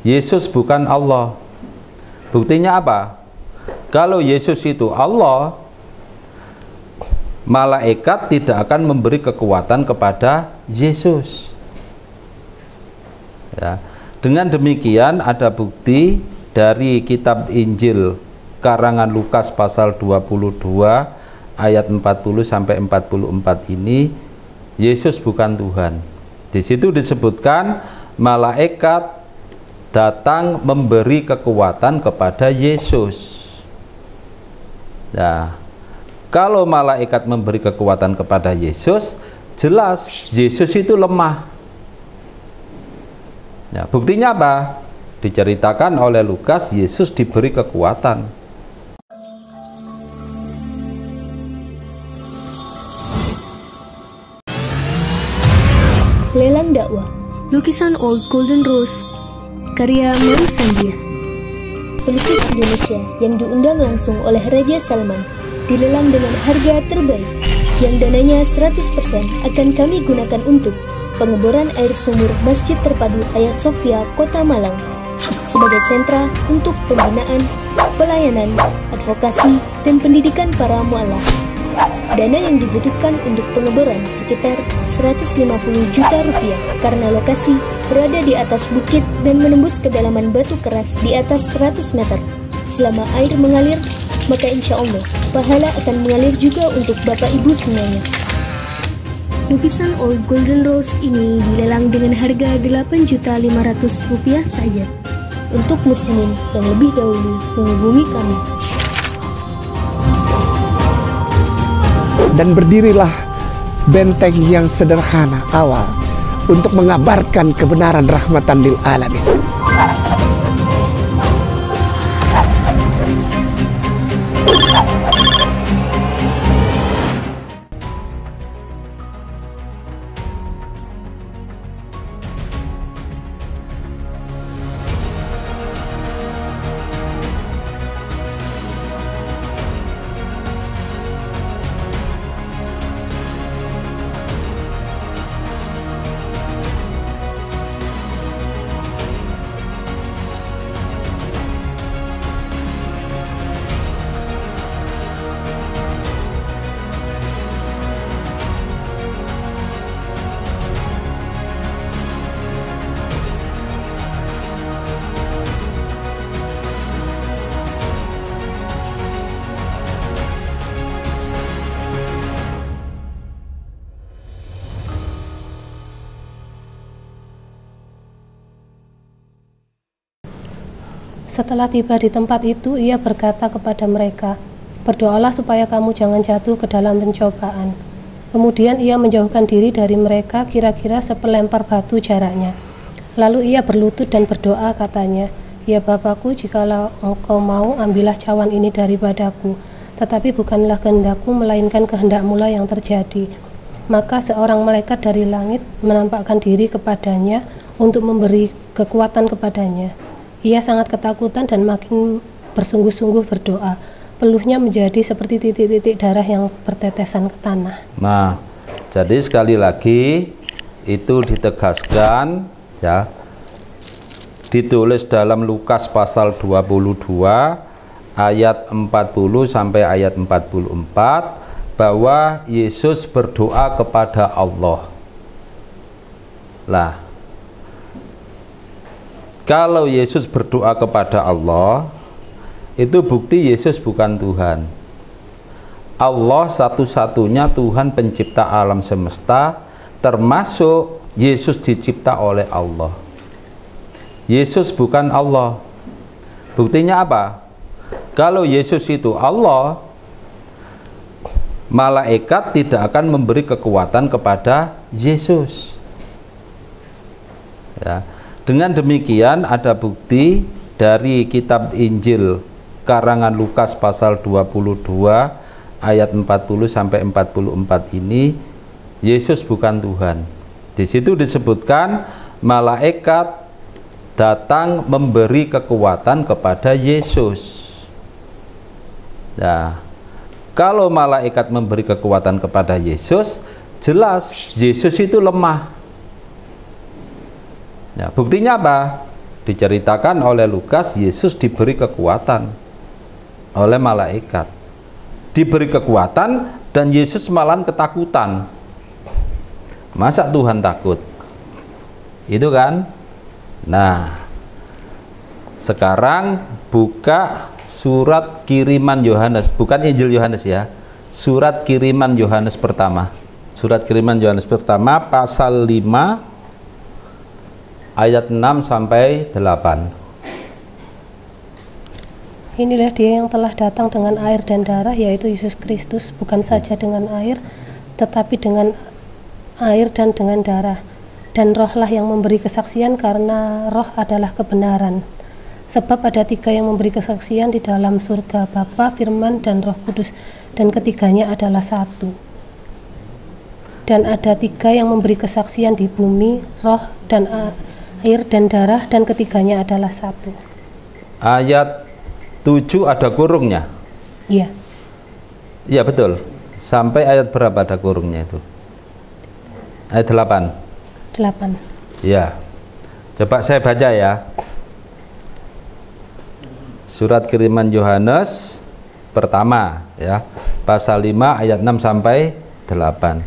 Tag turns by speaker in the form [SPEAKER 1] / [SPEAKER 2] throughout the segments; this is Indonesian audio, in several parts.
[SPEAKER 1] Yesus bukan Allah. Buktinya apa? Kalau Yesus itu Allah, malaikat tidak akan memberi kekuatan kepada Yesus. Ya. Dengan demikian ada bukti dari kitab Injil karangan Lukas pasal 22 ayat 40 sampai 44 ini, Yesus bukan Tuhan. Di situ disebutkan malaikat datang memberi kekuatan kepada Yesus. Nah, kalau malaikat memberi kekuatan kepada Yesus, jelas Yesus itu lemah. Nah, buktinya apa? Diceritakan oleh Lukas, Yesus diberi kekuatan.
[SPEAKER 2] Lelang dakwah, lukisan Old Golden Rose, karya Mary Sandia. Pelukis Indonesia yang diundang langsung oleh Raja Salman dilelang dengan harga terbaik, yang dananya 100% akan kami gunakan untuk pengeboran air sumur Masjid Terpadu Hagia Sophia, Kota Malang, sebagai sentra untuk pembinaan, pelayanan, advokasi, dan pendidikan para mu'alaf. Dana yang dibutuhkan untuk pengeboran sekitar 150 juta rupiah karena lokasi berada di atas bukit dan menembus kedalaman batu keras di atas 100 meter. Selama air mengalir, maka insya Allah pahala akan mengalir juga untuk Bapak Ibu semuanya. Lukisan Old Golden Rose ini dilelang dengan harga Rp8.500.000 saja. Untuk muslimin yang lebih dahulu menghubungi kami.
[SPEAKER 3] Dan berdirilah benteng yang sederhana awal untuk mengabarkan kebenaran rahmatan lil alamin.
[SPEAKER 4] Setelah tiba di tempat itu, ia berkata kepada mereka, "Berdoalah supaya kamu jangan jatuh ke dalam pencobaan." Kemudian ia menjauhkan diri dari mereka kira-kira sepelempar batu jaraknya. Lalu ia berlutut dan berdoa, katanya, "Ya Bapakku, jikalau Engkau mau, ambillah cawan ini daripadaku. Tetapi bukanlah kehendakku, melainkan kehendak-Mu lah yang terjadi." Maka seorang malaikat dari langit menampakkan diri kepadanya untuk memberi kekuatan kepadanya. Ia sangat ketakutan dan makin bersungguh-sungguh berdoa. Peluhnya menjadi seperti titik-titik darah yang bertetesan ke tanah.
[SPEAKER 1] Nah, jadi sekali lagi itu ditegaskan, ya, ditulis dalam Lukas pasal 22 ayat 40 sampai ayat 44 bahwa Yesus berdoa kepada Allah. Lah, kalau Yesus berdoa kepada Allah, itu bukti Yesus bukan Tuhan. Allah satu-satunya Tuhan pencipta alam semesta, termasuk Yesus dicipta oleh Allah. Yesus bukan Allah. Buktinya apa? Kalau Yesus itu Allah, malaikat tidak akan memberi kekuatan kepada Yesus. Ya. Dengan demikian ada bukti dari kitab Injil karangan Lukas pasal 22 ayat 40 sampai 44 ini, Yesus bukan Tuhan. Di situ disebutkan malaikat datang memberi kekuatan kepada Yesus. Nah, kalau malaikat memberi kekuatan kepada Yesus, jelas Yesus itu lemah. Nah, buktinya apa? diceritakan oleh Lukas, Yesus diberi kekuatan oleh malaikat. Diberi kekuatan dan Yesus malah ketakutan. Masa Tuhan takut? Itu kan? Nah, sekarang buka surat kiriman Yohanes, bukan Injil Yohanes ya. Surat kiriman Yohanes pertama. Surat kiriman Yohanes pertama pasal 5 ayat 6 sampai 8.
[SPEAKER 4] Inilah dia yang telah datang dengan air dan darah, yaitu Yesus Kristus, bukan saja dengan air, tetapi dengan air dan dengan darah. Dan rohlah yang memberi kesaksian, karena roh adalah kebenaran. Sebab ada 3 yang memberi kesaksian di dalam surga, Bapa, Firman, dan Roh Kudus, dan ketiganya adalah satu. Dan ada 3 yang memberi kesaksian di bumi, roh dan air dan darah, dan ketiganya adalah satu.
[SPEAKER 1] Ayat 7 ada kurungnya?
[SPEAKER 4] Iya.
[SPEAKER 1] Iya betul. Sampai ayat berapa ada kurungnya itu? Ayat 8.
[SPEAKER 4] 8.
[SPEAKER 1] Ya. Coba saya baca ya. Surat kiriman Yohanes pertama ya, pasal 5 ayat 6 sampai 8.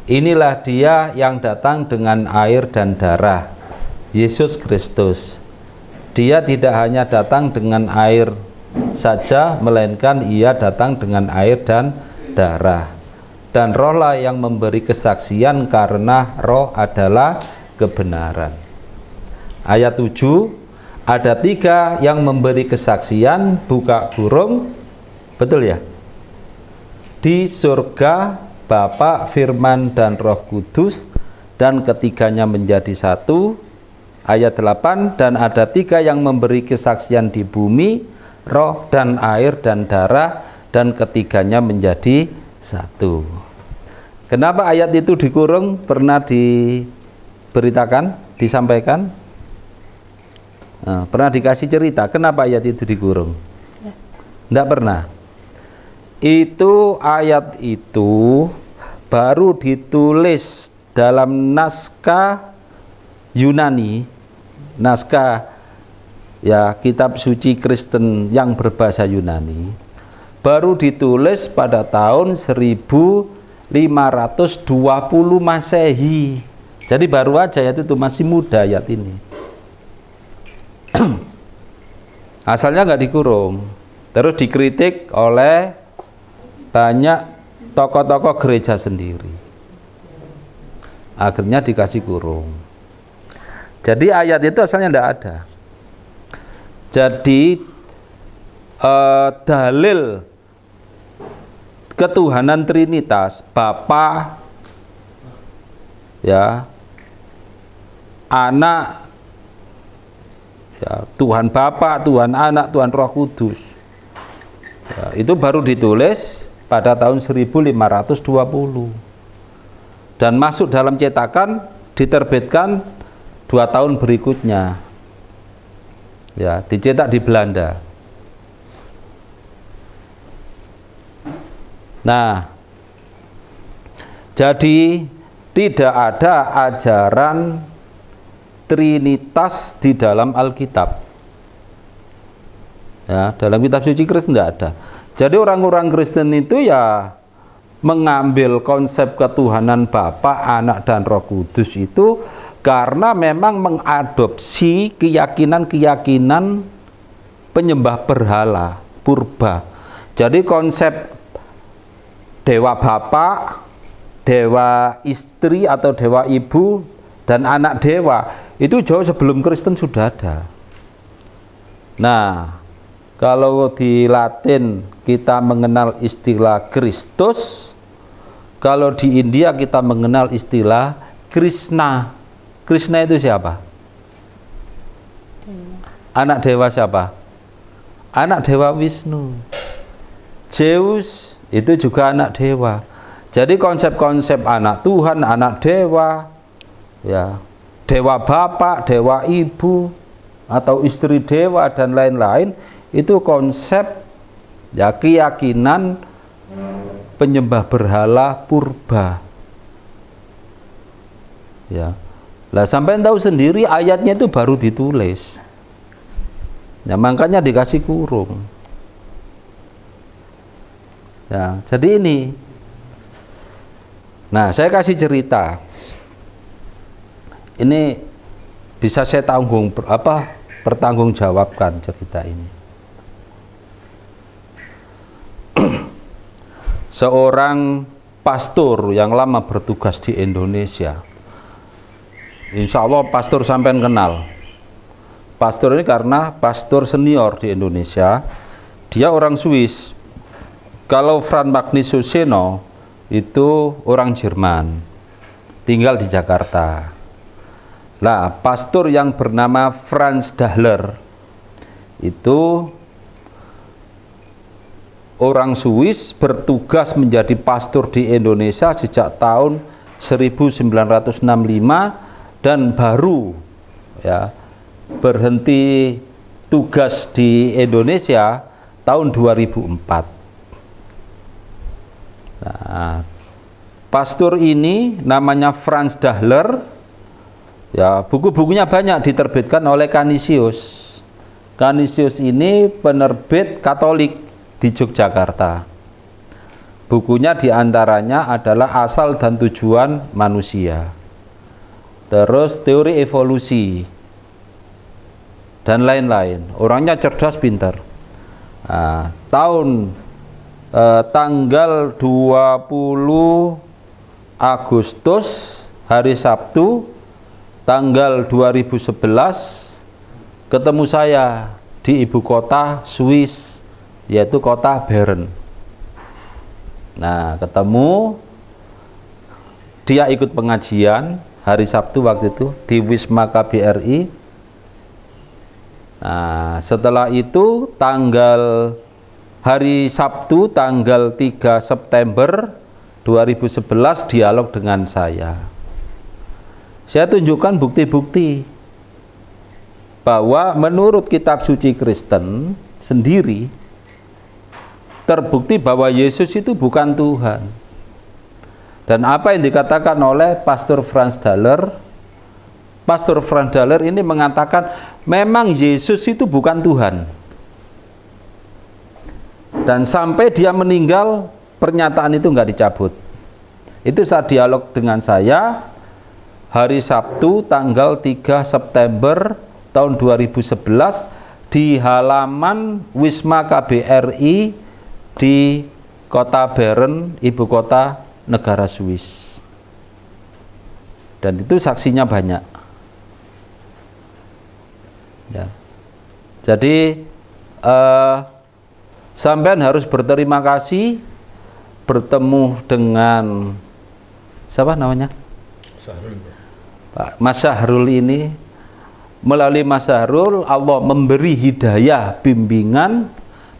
[SPEAKER 1] Inilah dia yang datang dengan air dan darah, Yesus Kristus. Dia tidak hanya datang dengan air saja, melainkan ia datang dengan air dan darah. Dan rohlah yang memberi kesaksian, karena roh adalah kebenaran. Ayat 7, ada 3 yang memberi kesaksian, buka kurung, betul ya? Di surga, Bapa, Firman, dan Roh Kudus, dan ketiganya menjadi satu. Ayat 8, dan ada 3 yang memberi kesaksian di bumi, roh dan air dan darah, dan ketiganya menjadi satu. Kenapa ayat itu dikurung? Pernah diberitakan, disampaikan? Nah, pernah dikasih cerita kenapa ayat itu dikurung? Tidak pernah. Itu ayat itu baru ditulis dalam naskah Yunani, naskah ya kitab suci Kristen yang berbahasa Yunani, baru ditulis pada tahun 1520 Masehi. Jadi baru aja ayat itu, masih muda ayat ini. Asalnya nggak dikurung, terus dikritik oleh banyak tokoh-tokoh gereja sendiri, akhirnya dikasih kurung. Jadi ayat itu asalnya tidak ada. Jadi dalil ketuhanan Trinitas, Bapa, ya, Anak, ya, Tuhan Bapa, Tuhan Anak, Tuhan Roh Kudus, ya, itu baru ditulis pada tahun 1520 dan masuk dalam cetakan, diterbitkan 2 tahun berikutnya, ya, dicetak di Belanda. Nah, jadi tidak ada ajaran Trinitas di dalam Alkitab. Ya, dalam kitab suci Kristen tidak ada. Jadi orang-orang Kristen itu ya mengambil konsep ketuhanan Bapa, Anak, dan Roh Kudus itu karena memang mengadopsi keyakinan-keyakinan penyembah berhala, purba. Jadi konsep dewa Bapa, dewa istri atau dewa ibu, dan anak dewa itu jauh sebelum Kristen sudah ada. Nah, kalau di Latin kita mengenal istilah Kristus, kalau di India kita mengenal istilah Krishna. Krishna itu siapa? Anak dewa siapa? Anak dewa Wisnu. Zeus itu juga anak dewa. Jadi konsep-konsep anak Tuhan, anak dewa, ya, dewa bapak, dewa ibu, atau istri dewa dan lain-lain, itu konsep ya keyakinan penyembah berhala purba. Ya. Lah sampai tahu sendiri ayatnya itu baru ditulis. Ya, makanya dikasih kurung. Ya, jadi ini. Nah, saya kasih cerita. Ini bisa saya pertanggungjawabkan cerita ini. Seorang pastor yang lama bertugas di Indonesia. Insya Allah pastor sampean kenal. Pastor ini karena pastor senior di Indonesia. Dia orang Swiss. Kalau Franz Magnus Suseno itu orang Jerman, tinggal di Jakarta. Nah, pastor yang bernama Franz Dahler itu orang Swiss, bertugas menjadi pastor di Indonesia sejak tahun 1965 dan baru ya berhenti tugas di Indonesia tahun 2004. Nah, pastor ini namanya Franz Dahler. Ya, buku-bukunya banyak diterbitkan oleh Canisius. Canisius ini penerbit Katolik di Yogyakarta. Bukunya diantaranya adalah Asal dan Tujuan Manusia, terus Teori Evolusi, dan lain-lain. Orangnya cerdas, pintar. Nah, tanggal 20 Agustus, hari Sabtu, tanggal 2011, ketemu saya di ibu kota Swiss, yaitu kota Bern. Nah, ketemu, dia ikut pengajian hari Sabtu waktu itu di Wisma KBRI. Nah, setelah itu hari Sabtu tanggal 3 September 2011 dialog dengan saya. Saya tunjukkan bukti-bukti bahwa menurut kitab suci Kristen sendiri terbukti bahwa Yesus itu bukan Tuhan. Dan apa yang dikatakan oleh Pastor Franz Dahler, Pastor Franz Dahler ini mengatakan memang Yesus itu bukan Tuhan. Dan sampai dia meninggal, pernyataan itu nggak dicabut. Itu saat dialog dengan saya hari Sabtu tanggal 3 September tahun 2011 di halaman Wisma KBRI di kota Bern, ibu kota negara Swiss. Dan itu saksinya banyak. Ya. Jadi sampean harus berterima kasih bertemu dengan siapa namanya? Pak Mas Syahrul ini. Melalui Mas Syahrul Allah memberi hidayah, bimbingan,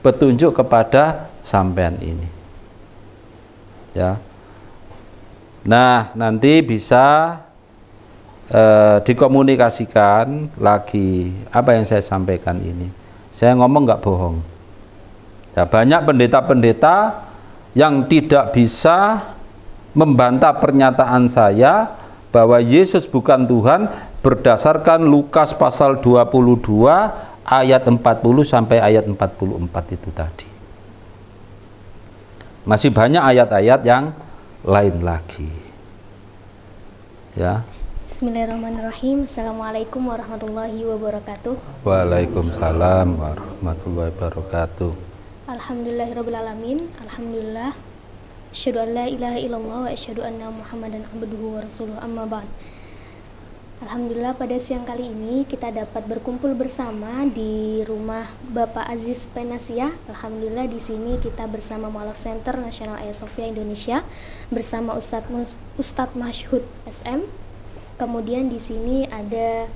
[SPEAKER 1] petunjuk kepada sampean ini. Ya. Nah, nanti bisa dikomunikasikan lagi apa yang saya sampaikan ini. Saya ngomong nggak bohong. Ya, banyak pendeta-pendeta yang tidak bisa membantah pernyataan saya bahwa Yesus bukan Tuhan berdasarkan Lukas pasal 22 ayat 40 sampai ayat 44 itu tadi. Masih banyak ayat-ayat yang lain lagi. Ya.
[SPEAKER 2] Bismillahirrahmanirrahim. Assalamualaikum warahmatullahi wabarakatuh.
[SPEAKER 1] Waalaikumsalam warahmatullahi wabarakatuh.
[SPEAKER 2] Alhamdulillahirrabbilalamin. Alhamdulillah. Asyhadu an la ilaha illallah wa asyhadu anna Muhammadan abduhu wa rasuluh, amma ba'd. Alhamdulillah pada siang kali ini kita dapat berkumpul bersama di rumah Bapak Aziz Penasia. Alhamdulillah di sini kita bersama Mu'alaf Center Nasional Hagia Sophia Indonesia bersama Ustadz Masyhud SM. Kemudian di sini ada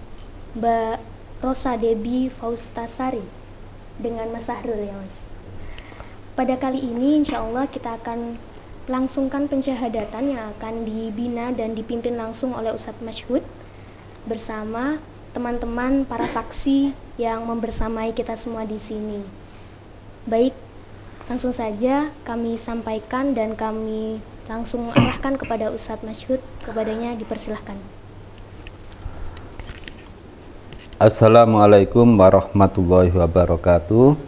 [SPEAKER 2] Mbak Rosa Debi Faustasari dengan Mas Syahrul ya Mas. Pada kali ini insya Allah kita akan langsungkan pensyahadatan yang akan dibina dan dipimpin langsung oleh Ustadz Masyhud bersama teman-teman para saksi yang membersamai kita semua di sini. Baik, langsung saja kami sampaikan dan kami langsung arahkan kepada Ustadz Masyhud. Kepadanya dipersilahkan.
[SPEAKER 1] Assalamualaikum warahmatullahi wabarakatuh.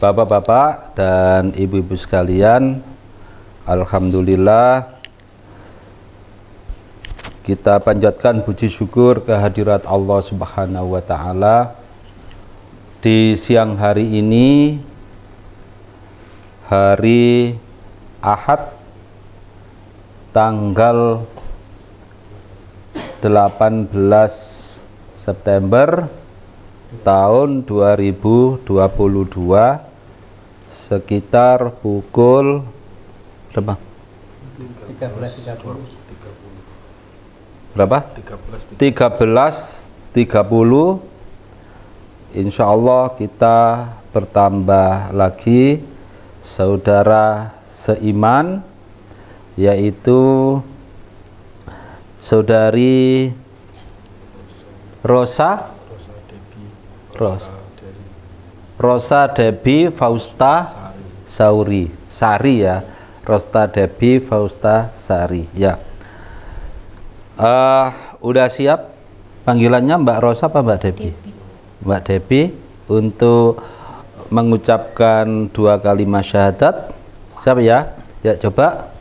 [SPEAKER 1] Bapak-bapak dan ibu-ibu sekalian, alhamdulillah kita panjatkan puji syukur kehadirat Allah Subhanahu wa taala di siang hari ini, hari Ahad tanggal 18 September tahun 2022 sekitar pukul berapa? 13.30. Insya Allah kita bertambah lagi saudara seiman, yaitu saudari Rosa Debbie Fausta Sari ya, Rosa Debbie Fausta Sari ya. Udah siap panggilannya Mbak Rosa apa Mbak Debbie? Mbak Debbie untuk mengucapkan 2 kalimat syahadat. Siap ya? Ya coba.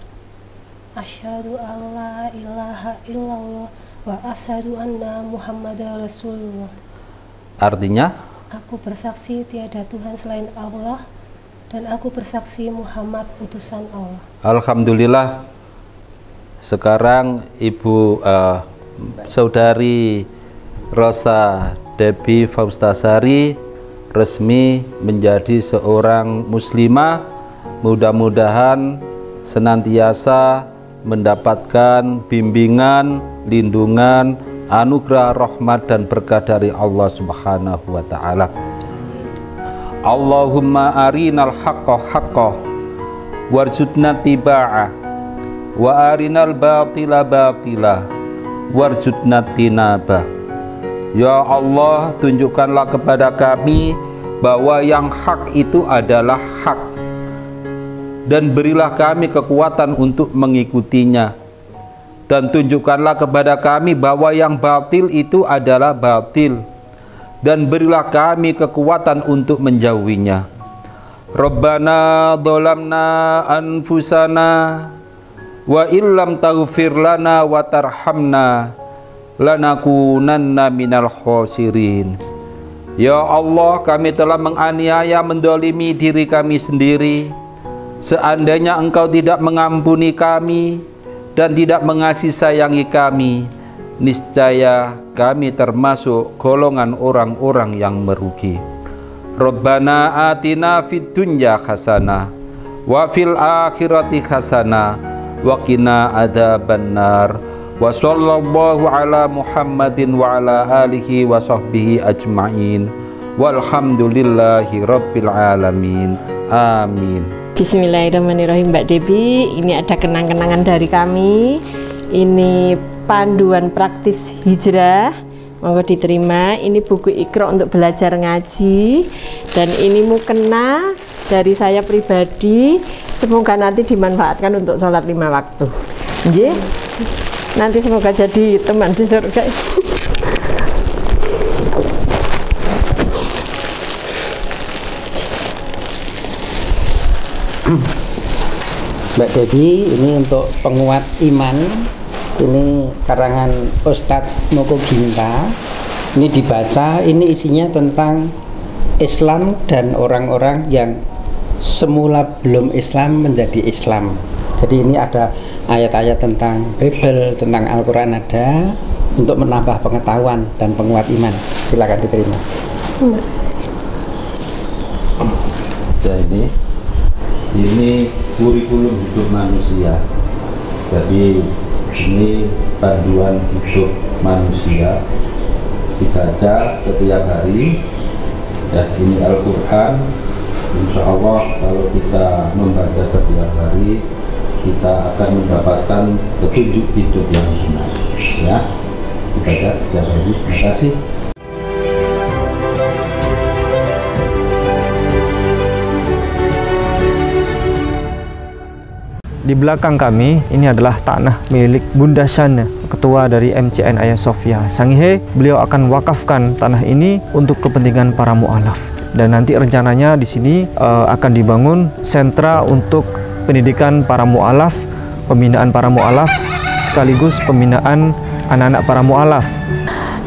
[SPEAKER 4] Asyhadu alla ilaha illallah wa asyhadu anna Muhammadar Rasulullah.
[SPEAKER 1] Artinya?
[SPEAKER 4] Aku bersaksi tiada Tuhan selain Allah dan aku bersaksi Muhammad utusan Allah.
[SPEAKER 1] Alhamdulillah. Sekarang Ibu saudari Rosa Debbie Faustasari resmi menjadi seorang muslimah. Mudah-mudahan senantiasa mendapatkan bimbingan, lindungan, anugerah rahmat dan berkah dari Allah Subhanahu wa taala. Allahumma arinal haqqa haqqah warzuqna tiba'ah wa arinal batila batila warzuqna tinabah. Ya Allah, tunjukkanlah kepada kami bahwa yang hak itu adalah hak, dan berilah kami kekuatan untuk mengikutinya, dan tunjukkanlah kepada kami bahwa yang batil itu adalah batil, dan berilah kami kekuatan untuk menjauhinya. Rabbana dzalamna anfusana wa illam taghfir lana wa tarhamna lanakunanna minal khosirin. Ya Allah, kami telah menganiaya, mendolimi diri kami sendiri. Seandainya Engkau tidak mengampuni kami dan tidak mengasihi sayangi kami, niscaya kami termasuk golongan orang-orang yang merugi. Rabbana atina fid dunya hasanah wa fil akhirati hasanah wa qina adzabannar. Wa sallallahu ala Muhammadin wa ala alihi wa sahbihi ajma'in walhamdulillahi rabbil alamin. Amin.
[SPEAKER 5] Bismillahirrahmanirrahim. Mbak Debbie, ini ada kenang-kenangan dari kami. Ini panduan praktis hijrah, monggo diterima. Ini buku Iqra untuk belajar ngaji, dan ini mukena dari saya pribadi. Semoga nanti dimanfaatkan untuk sholat 5 waktu. Nggih. Nanti semoga jadi teman di surga.
[SPEAKER 6] Mbak Debbie, ini untuk penguat iman. Ini karangan Ustadz Moko Ginta. Ini dibaca, ini isinya tentang Islam dan orang-orang yang semula belum Islam menjadi Islam. Jadi ini ada ayat-ayat tentang Bible, tentang Al-Quran ada, untuk menambah pengetahuan dan penguat iman. Silakan diterima.
[SPEAKER 1] Jadi ini kurikulum hidup manusia. Jadi ini panduan hidup manusia, dibaca setiap hari. Ya, ini Al-Quran. Insya Allah kalau kita membaca setiap hari, kita akan mendapatkan petunjuk hidup yang benar. Ya, dibaca setiap hari. Terima kasih.
[SPEAKER 7] Di belakang kami ini adalah tanah milik Bunda Shana, ketua dari MCN Ayah Sofia Sangihe. Beliau akan wakafkan tanah ini untuk kepentingan para mu'alaf. Dan nanti rencananya di sini akan dibangun sentra untuk pendidikan para mu'alaf, pembinaan para mu'alaf, sekaligus pembinaan anak-anak para mu'alaf.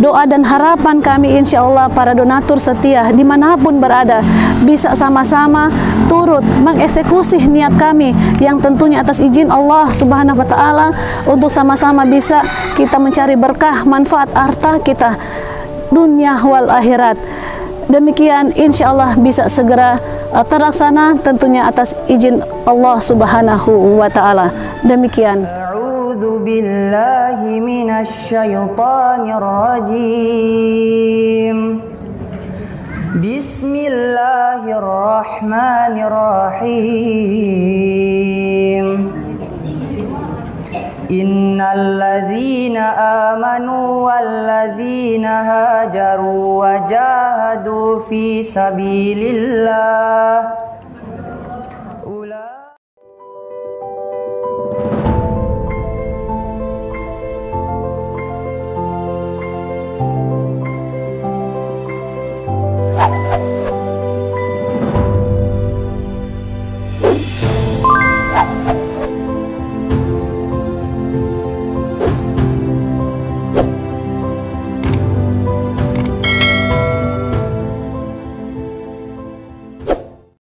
[SPEAKER 8] Doa dan harapan kami insya Allah para donatur setia dimanapun berada bisa sama-sama turut mengeksekusi niat kami yang tentunya atas izin Allah Subhanahu wa Ta'ala untuk sama-sama bisa kita mencari berkah manfaat harta kita dunia wal akhirat. Demikian insya Allah bisa segera terlaksana tentunya atas izin Allah Subhanahu wa Ta'ala. Demikian.
[SPEAKER 9] A'udzu billahi minasy syaithanir rajim. Bismillahirrahmanirrahim. Innal ladzina amanu wal ladzina hajaru wa jahadu fi sabilillah